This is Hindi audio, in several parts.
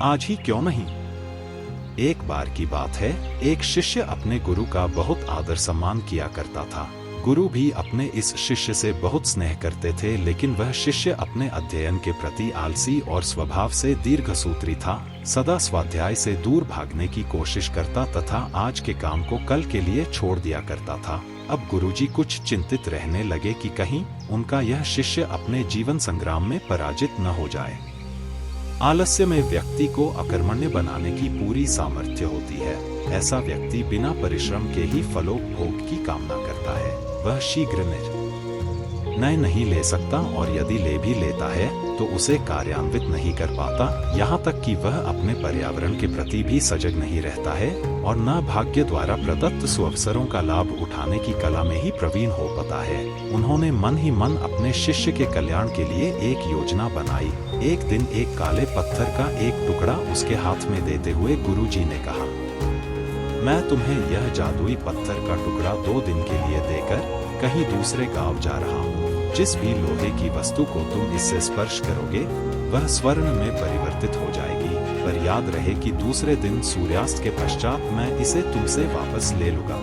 आज ही क्यों नहीं। एक बार की बात है, एक शिष्य अपने गुरु का बहुत आदर सम्मान किया करता था। गुरु भी अपने इस शिष्य से बहुत स्नेह करते थे, लेकिन वह शिष्य अपने अध्ययन के प्रति आलसी और स्वभाव से दीर्घसूत्री था। सदा स्वाध्याय से दूर भागने की कोशिश करता तथा आज के काम को कल के लिए छोड़ दिया करता था। अब गुरुजी कुछ चिंतित रहने लगे कि कहीं उनका यह शिष्य अपने जीवन संग्राम में पराजित न हो जाए। आलस्य में व्यक्ति को अकर्मण्य बनाने की पूरी सामर्थ्य होती है। ऐसा व्यक्ति बिना परिश्रम के ही फलोपभोग की कामना करता है। वह शीघ्र निर्णय नहीं ले सकता और यदि ले भी लेता है तो उसे कार्यान्वित नहीं कर पाता। यहाँ तक कि वह अपने पर्यावरण के प्रति भी सजग नहीं रहता है और न भाग्य द्वारा प्रदत्त सुअवसरों का लाभ उठाने की कला में ही प्रवीण हो पाता है। उन्होंने मन ही मन अपने शिष्य के कल्याण के लिए एक योजना बनाई। एक दिन एक काले पत्थर का एक टुकड़ा उसके हाथ में देते हुए गुरुजी ने कहा, मैं तुम्हें यह जादुई पत्थर का टुकड़ा 2 दिन के लिए देकर कहीं दूसरे गांव जा रहा हूँ। जिस भी लोहे की वस्तु को तुम इससे स्पर्श करोगे वह स्वर्ण में परिवर्तित हो जाएगी, पर याद रहे कि दूसरे दिन सूर्यास्त के पश्चात मैं इसे तुमसे वापस ले लूंगा।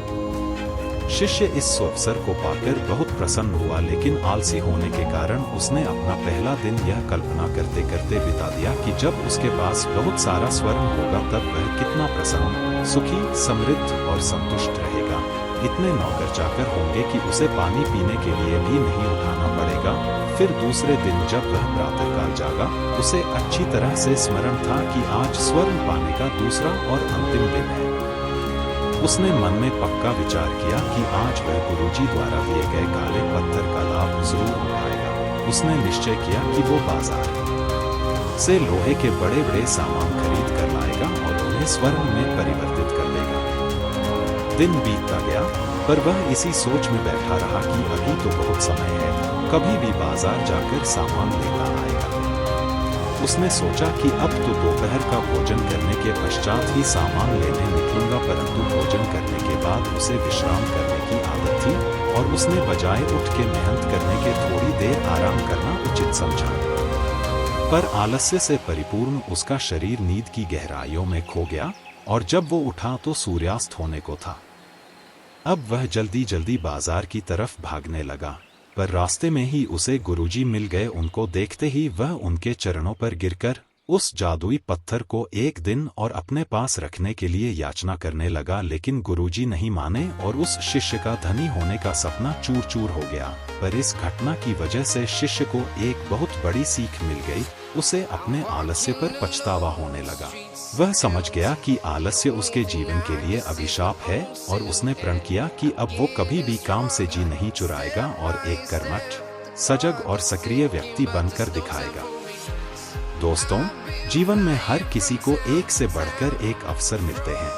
शिष्य इस सुअवसर को पाकर बहुत प्रसन्न हुआ, लेकिन आलसी होने के कारण उसने अपना पहला दिन यह कल्पना करते करते बिता दिया कि जब उसके पास बहुत सारा स्वर्ण होगा तब वह कितना प्रसन्न, सुखी, समृद्ध और संतुष्ट रहेगा। इतने नौकर चाकर होंगे कि उसे पानी पीने के लिए भी नहीं उठाना पड़ेगा। फिर दूसरे दिन जब वह प्रातःकाल जागा, उसे अच्छी तरह से स्मरण था कि आज स्वर्ण पाने का दूसरा और अंतिम दिन है। उसने मन में पक्का विचार किया कि आज वह गुरुजी द्वारा दिए गए काले पत्थर का लाभ जरूर उठाएगा। उसने निश्चय किया कि वो बाजार से लोहे के बड़े बड़े सामान खरीद कर लाएगा और उन्हें स्वर्ण में परिवर्तित कर लेगा। दिन बीतता गया, पर वह इसी सोच में बैठा रहा कि अभी तो बहुत समय है, कभी भी बाजार जाकर सामान लेता आएगा। उसने सोचा कि अब तो दोपहर का भोजन करने के पश्चात ही सामान लेने निकलूंगा, परंतु भोजन करने के बाद उसे विश्राम करने की आदत थी और उसने बजाय उठ के मेहनत करने के थोड़ी देर आराम करना उचित समझा। पर आलस्य से परिपूर्ण उसका शरीर नींद की गहराइयों में खो गया और जब वो उठा तो सूर्यास्त होने को था। अब वह जल्दी जल्दी बाजार की तरफ भागने लगा, पर रास्ते में ही उसे गुरुजी मिल गए। उनको देखते ही वह उनके चरणों पर गिरकर उस जादुई पत्थर को एक दिन और अपने पास रखने के लिए याचना करने लगा, लेकिन गुरुजी नहीं माने और उस शिष्य का धनी होने का सपना चूर चूर हो गया। पर इस घटना की वजह से शिष्य को एक बहुत बड़ी सीख मिल गई। उसे अपने आलस्य पर पछतावा होने लगा। वह समझ गया कि आलस्य उसके जीवन के लिए अभिशाप है और उसने प्रण किया कि अब वो कभी भी काम से जी नहीं चुराएगा और एक कर्मठ, सजग और सक्रिय व्यक्ति बनकर दिखाएगा। दोस्तों, जीवन में हर किसी को एक से बढ़कर एक अवसर मिलते हैं,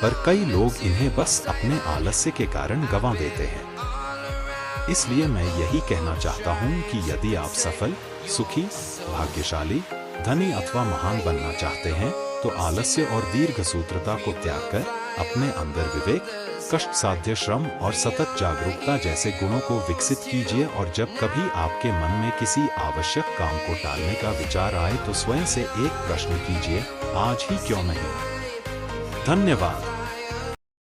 पर कई लोग इन्हें बस अपने आलस्य के कारण गंवा देते हैं। इसलिए मैं यही कहना चाहता हूँ कि यदि आप सफल, सुखी, भाग्यशाली, धनी अथवा महान बनना चाहते हैं तो आलस्य और दीर्घसूत्रता को त्याग कर अपने अंदर विवेक, कष्ट साध्य श्रम और सतत जागरूकता जैसे गुणों को विकसित कीजिए। और जब कभी आपके मन में किसी आवश्यक काम को टालने का विचार आए तो स्वयं से एक प्रश्न कीजिए, आज ही क्यों नहीं। धन्यवाद।